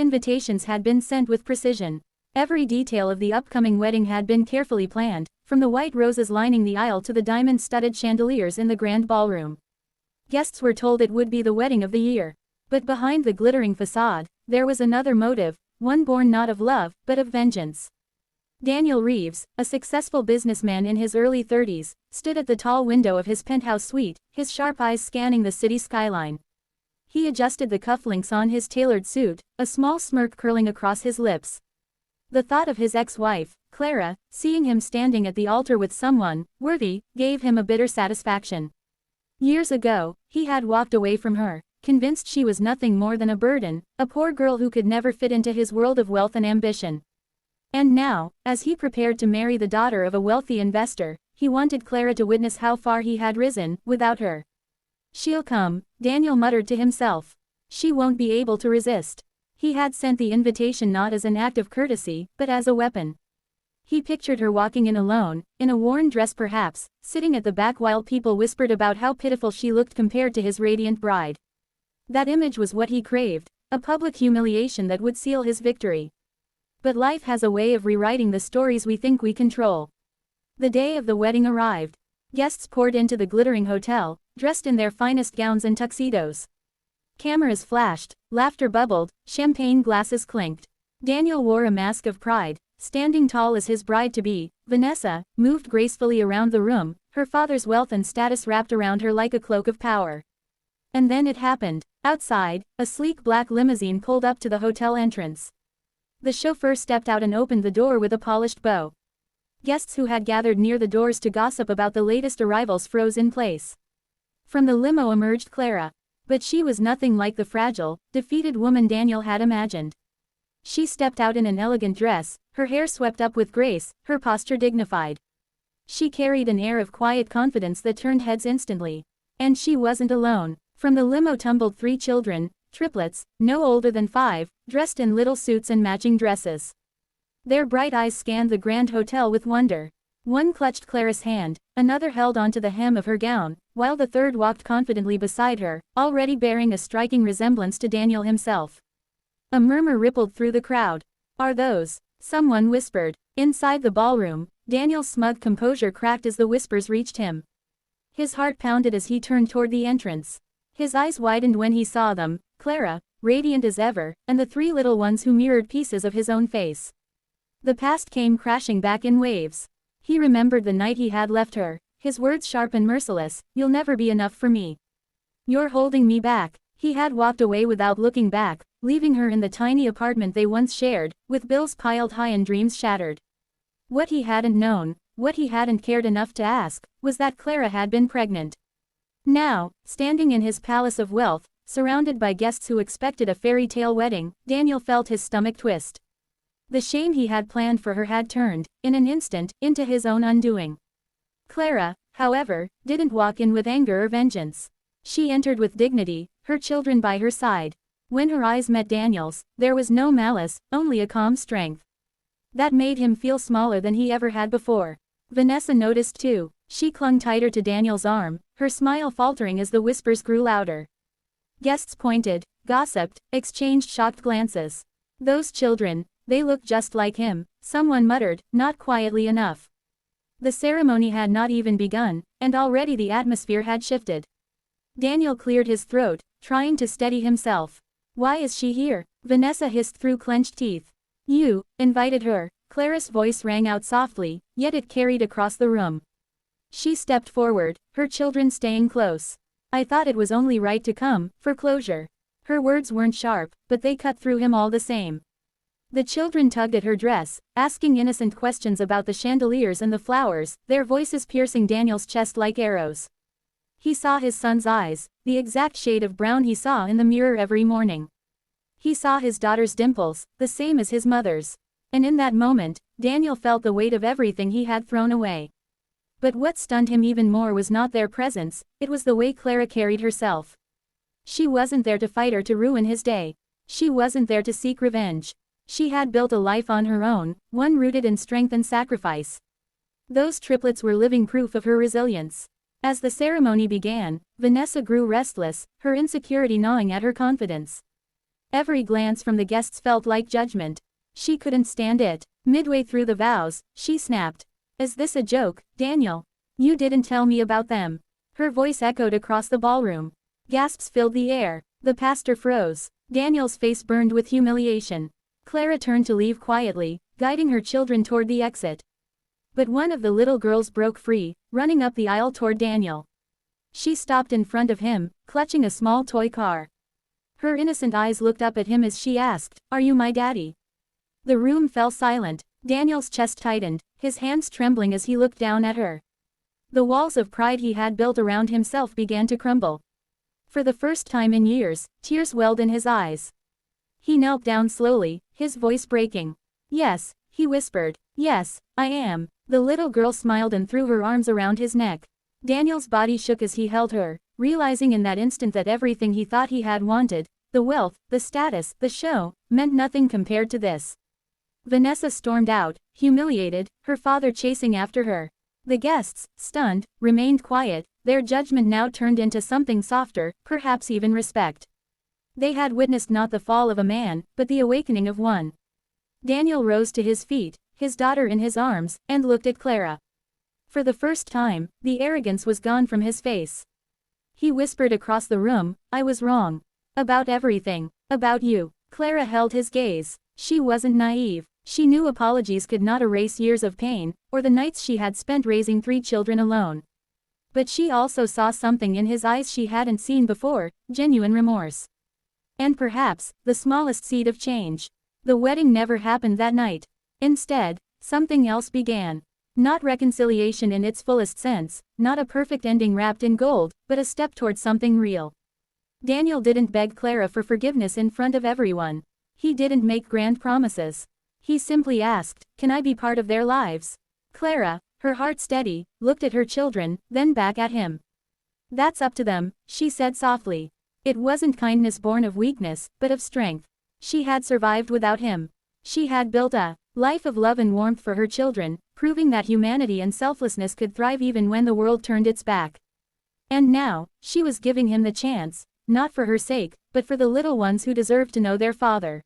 invitations had been sent with precision. Every detail of the upcoming wedding had been carefully planned, from the white roses lining the aisle to the diamond-studded chandeliers in the grand ballroom. Guests were told it would be the wedding of the year. But behind the glittering facade, there was another motive, one born not of love, but of vengeance. Daniel Reeves, a successful businessman in his early 30s, stood at the tall window of his penthouse suite, his sharp eyes scanning the city skyline. He adjusted the cufflinks on his tailored suit, a small smirk curling across his lips. The thought of his ex-wife, Clara, seeing him standing at the altar with someone worthy, gave him a bitter satisfaction. Years ago, he had walked away from her, convinced she was nothing more than a burden, a poor girl who could never fit into his world of wealth and ambition. And now, as he prepared to marry the daughter of a wealthy investor, he wanted Clara to witness how far he had risen, without her. "She'll come," Daniel muttered to himself. "She won't be able to resist." He had sent the invitation not as an act of courtesy, but as a weapon. He pictured her walking in alone, in a worn dress perhaps, sitting at the back while people whispered about how pitiful she looked compared to his radiant bride. That image was what he craved, a public humiliation that would seal his victory. But life has a way of rewriting the stories we think we control. The day of the wedding arrived. Guests poured into the glittering hotel, dressed in their finest gowns and tuxedos. Cameras flashed, laughter bubbled, champagne glasses clinked. Daniel wore a mask of pride, standing tall as his bride-to-be. Vanessa moved gracefully around the room, her father's wealth and status wrapped around her like a cloak of power. And then it happened. Outside, a sleek black limousine pulled up to the hotel entrance. The chauffeur stepped out and opened the door with a polished bow. Guests who had gathered near the doors to gossip about the latest arrivals froze in place. From the limo emerged Clara. But she was nothing like the fragile, defeated woman Daniel had imagined. She stepped out in an elegant dress, her hair swept up with grace, her posture dignified. She carried an air of quiet confidence that turned heads instantly. And she wasn't alone. From the limo tumbled 3 children, triplets, no older than 5, dressed in little suits and matching dresses. Their bright eyes scanned the grand hotel with wonder. One clutched Clara's hand, another held onto the hem of her gown, while the third walked confidently beside her, already bearing a striking resemblance to Daniel himself. A murmur rippled through the crowd. "Are those?" someone whispered. Inside the ballroom, Daniel's smug composure cracked as the whispers reached him. His heart pounded as he turned toward the entrance. His eyes widened when he saw them, Clara, radiant as ever, and the 3 little ones who mirrored pieces of his own face. The past came crashing back in waves. He remembered the night he had left her, his words sharp and merciless, "You'll never be enough for me. You're holding me back." He had walked away without looking back, leaving her in the tiny apartment they once shared, with bills piled high and dreams shattered. What he hadn't known, what he hadn't cared enough to ask, was that Clara had been pregnant. Now, standing in his palace of wealth, surrounded by guests who expected a fairy tale wedding, Daniel felt his stomach twist. The shame he had planned for her had turned, in an instant, into his own undoing. Clara, however, didn't walk in with anger or vengeance. She entered with dignity, her children by her side. When her eyes met Daniel's, there was no malice, only a calm strength. That made him feel smaller than he ever had before. Vanessa noticed too. She clung tighter to Daniel's arm, her smile faltering as the whispers grew louder. Guests pointed, gossiped, exchanged shocked glances. "Those children, they look just like him," someone muttered, not quietly enough. The ceremony had not even begun, and already the atmosphere had shifted. Daniel cleared his throat, trying to steady himself. "Why is she here?" Vanessa hissed through clenched teeth. "You invited her." Clara's voice rang out softly, yet it carried across the room. She stepped forward, her children staying close. "I thought it was only right to come, for closure." Her words weren't sharp, but they cut through him all the same. The children tugged at her dress, asking innocent questions about the chandeliers and the flowers, their voices piercing Daniel's chest like arrows. He saw his son's eyes, the exact shade of brown he saw in the mirror every morning. He saw his daughter's dimples, the same as his mother's. And in that moment, Daniel felt the weight of everything he had thrown away. But what stunned him even more was not their presence, it was the way Clara carried herself. She wasn't there to fight or to ruin his day. She wasn't there to seek revenge. She had built a life on her own, one rooted in strength and sacrifice. Those triplets were living proof of her resilience. As the ceremony began, Vanessa grew restless, her insecurity gnawing at her confidence. Every glance from the guests felt like judgment. She couldn't stand it. Midway through the vows, she snapped. Is this a joke, Daniel? You didn't tell me about them. Her voice echoed across the ballroom. Gasps filled the air. The pastor froze. Daniel's face burned with humiliation. Clara turned to leave quietly, guiding her children toward the exit. But one of the little girls broke free, running up the aisle toward Daniel. She stopped in front of him, clutching a small toy car. Her innocent eyes looked up at him as she asked, "Are you my daddy?" The room fell silent. Daniel's chest tightened, his hands trembling as he looked down at her. The walls of pride he had built around himself began to crumble. For the first time in years, tears welled in his eyes. He knelt down slowly, his voice breaking. "Yes," he whispered. "Yes, I am." The little girl smiled and threw her arms around his neck. Daniel's body shook as he held her, realizing in that instant that everything he thought he had wanted, the wealth, the status, the show, meant nothing compared to this. Vanessa stormed out, humiliated, her father chasing after her. The guests, stunned, remained quiet, their judgment now turned into something softer, perhaps even respect. They had witnessed not the fall of a man, but the awakening of one. Daniel rose to his feet, his daughter in his arms, and looked at Clara. For the first time, the arrogance was gone from his face. He whispered across the room, "I was wrong. About everything. About you." Clara held his gaze. She wasn't naive. She knew apologies could not erase years of pain, or the nights she had spent raising 3 children alone. But she also saw something in his eyes she hadn't seen before, genuine remorse. And perhaps, the smallest seed of change. The wedding never happened that night. Instead, something else began. Not reconciliation in its fullest sense, not a perfect ending wrapped in gold, but a step towards something real. Daniel didn't beg Clara for forgiveness in front of everyone. He didn't make grand promises. He simply asked, "Can I be part of their lives?" Clara, her heart steady, looked at her children, then back at him. "That's up to them," she said softly. It wasn't kindness born of weakness, but of strength. She had survived without him. She had built a life of love and warmth for her children, proving that humanity and selflessness could thrive even when the world turned its back. And now, she was giving him the chance, not for her sake, but for the little ones who deserved to know their father.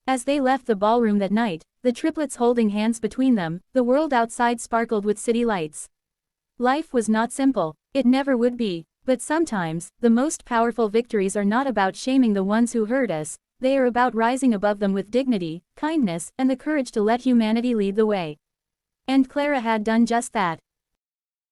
As they left the ballroom that night, the triplets holding hands between them, the world outside sparkled with city lights. Life was not simple. It never would be. But sometimes, the most powerful victories are not about shaming the ones who hurt us, they are about rising above them with dignity, kindness, and the courage to let humanity lead the way. And Clara had done just that.